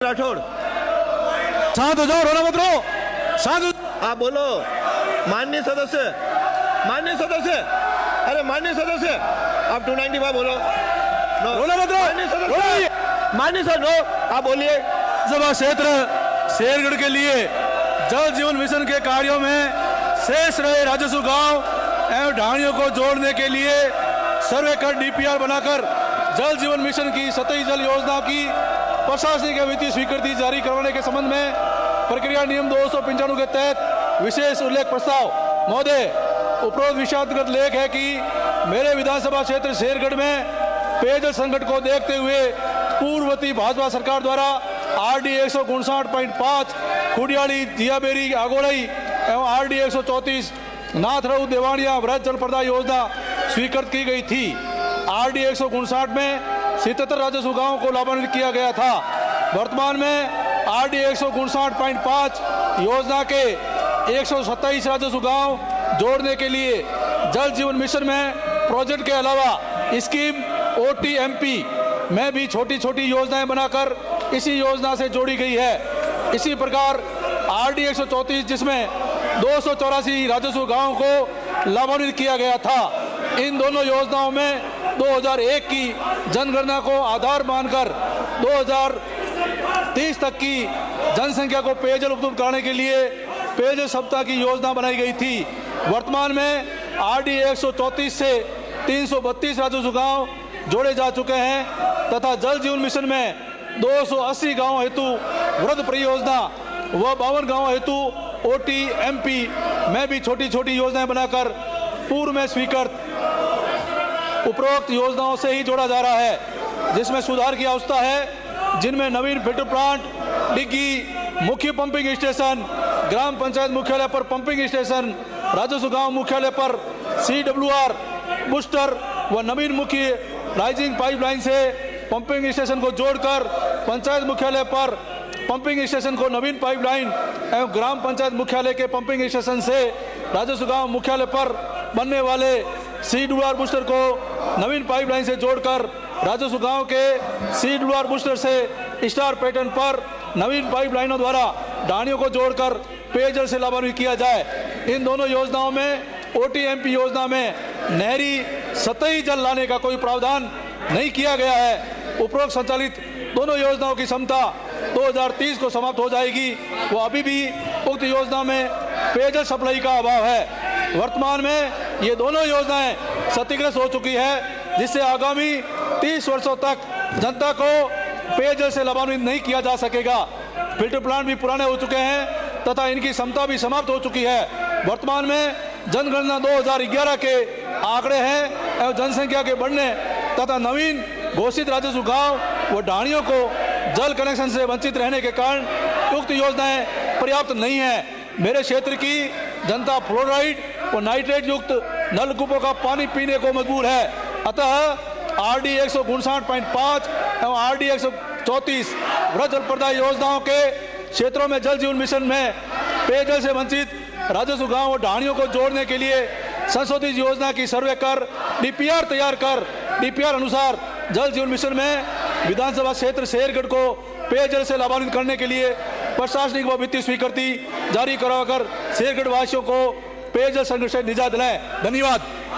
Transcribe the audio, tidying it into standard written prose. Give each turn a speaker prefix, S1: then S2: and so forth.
S1: राठौड़।
S2: शांत हो जाओ, रोना मत रो, शांत।
S1: आप बोलो। माननीय सदस्य, माननीय सदस्य, अरे माननीय सदस्य, आप 295 बोलो।
S2: रोना मत रो,
S1: माननीय सदस्य, माननीय सर नो, आप बोलिए।
S2: विधानसभा क्षेत्र शेरगढ़ के लिए जल जीवन मिशन के कार्यों में शेष रहे राजस्व गांव एवं ढाणियों को जोड़ने के लिए सर्वे कर डीपीआर बनाकर जल जीवन मिशन की सतही जल योजना की प्रशासनिक वित्तीय स्वीकृति जारी करवाने के संबंध में प्रक्रिया नियम 295 के तहत विशेष उल्लेख प्रस्ताव। महोदय, उपरोक्त विषयान्तर्गत लेख है कि मेरे विधानसभा क्षेत्र शेरगढ़ में पेयजल संकट को देखते हुए पूर्ववर्ती भाजपा सरकार द्वारा RD 159.5 खुडियाड़ी जियाबेरी आगोड़ई एवं RD 134 नाथरऊ देवानिया वृहद जल प्रदाय योजना स्वीकृत की गई थी। RD 159 में 77 राजस्व गांवों को लाभान्वित किया गया था। वर्तमान में RD 159.5 योजना के 127 राजस्व गांव जोड़ने के लिए जल जीवन मिशन में प्रोजेक्ट के अलावा स्कीम OTMP में भी छोटी छोटी योजनाएं बनाकर इसी योजना से जोड़ी गई है। इसी प्रकार RD 134 जिसमें 284 राजस्व गांवों को लाभान्वित किया गया था। इन दोनों योजनाओं में 2001 की जनगणना को आधार मानकर 2030 तक की जनसंख्या को पेयजल उपलब्ध कराने के लिए पेयजल सप्ताह की योजना बनाई गई थी। वर्तमान में RD 134 से 332 राजस्व गांव जोड़े जा चुके हैं तथा जल जीवन मिशन में 280 गांव हेतु वृहद परियोजना व 52 गांव हेतु OTMP में भी छोटी छोटी योजनाएं बनाकर पूर्व में स्वीकृत उपरोक्त योजनाओं से ही जोड़ा जा रहा है, जिसमें सुधार की आवश्यकता है, जिनमें नवीन फिल्टर प्लांट, डिग्गी, मुख्य पंपिंग स्टेशन, ग्राम पंचायत मुख्यालय पर पंपिंग स्टेशन, राजस्व गांव मुख्यालय पर CWR बूस्टर व नवीन मुख्य राइजिंग पाइपलाइन से पंपिंग स्टेशन को जोड़कर पंचायत मुख्यालय पर पंपिंग स्टेशन को नवीन पाइपलाइन एवं ग्राम पंचायत मुख्यालय के पंपिंग स्टेशन से राजस्व गांव मुख्यालय पर बनने वाले CWR बूस्टर को नवीन पाइपलाइन से जोड़कर राजस्व गांव के CWR बूस्टर से स्टार पैटर्न पर नवीन पाइपलाइनों द्वारा ढाणियों को जोड़कर पेयजल से लाभान्वित किया जाए। इन दोनों योजनाओं में OTMP योजना में नहरी सतही जल लाने का कोई प्रावधान नहीं किया गया है। उपरोक्त संचालित दोनों योजनाओं की क्षमता 2030 को समाप्त हो जाएगी। वो अभी भी उक्त योजना में पेयजल सप्लाई का अभाव है। वर्तमान में ये दोनों योजनाएं क्षतिग्रस्त हो चुकी है, जिससे आगामी 30 वर्षों तक जनता को पेयजल से लाभान्वित नहीं किया जा सकेगा। फिल्टर प्लांट भी पुराने हो चुके हैं तथा इनकी क्षमता भी समाप्त हो चुकी है। वर्तमान में जनगणना 2011 के आंकड़े हैं एवं जनसंख्या के बढ़ने तथा नवीन घोषित राजस्व गांव व ढाणियों को जल कनेक्शन से वंचित रहने के कारण उक्त योजनाएं पर्याप्त नहीं है। मेरे क्षेत्र की जनता फ्लोराइड व नाइट्रेट युक्त नलकूपों का पानी पीने को मजबूर है। अतः RD 159.5 एवं RD 134 वृहद जल प्रदाय योजनाओं के क्षेत्रों में जल जीवन मिशन में पेयजल से वंचित राजस्व गांव और ढाणियों को जोड़ने के लिए संशोधित योजना की सर्वे कर DPR तैयार कर DPR अनुसार जल जीवन मिशन में विधानसभा क्षेत्र शेरगढ़ को पेयजल से लाभान्वित करने के लिए प्रशासनिक व वित्तीय स्वीकृति जारी करवाकर शेरगढ़ वासियों को पेयजल संकट से निजात दिलाएं। धन्यवाद।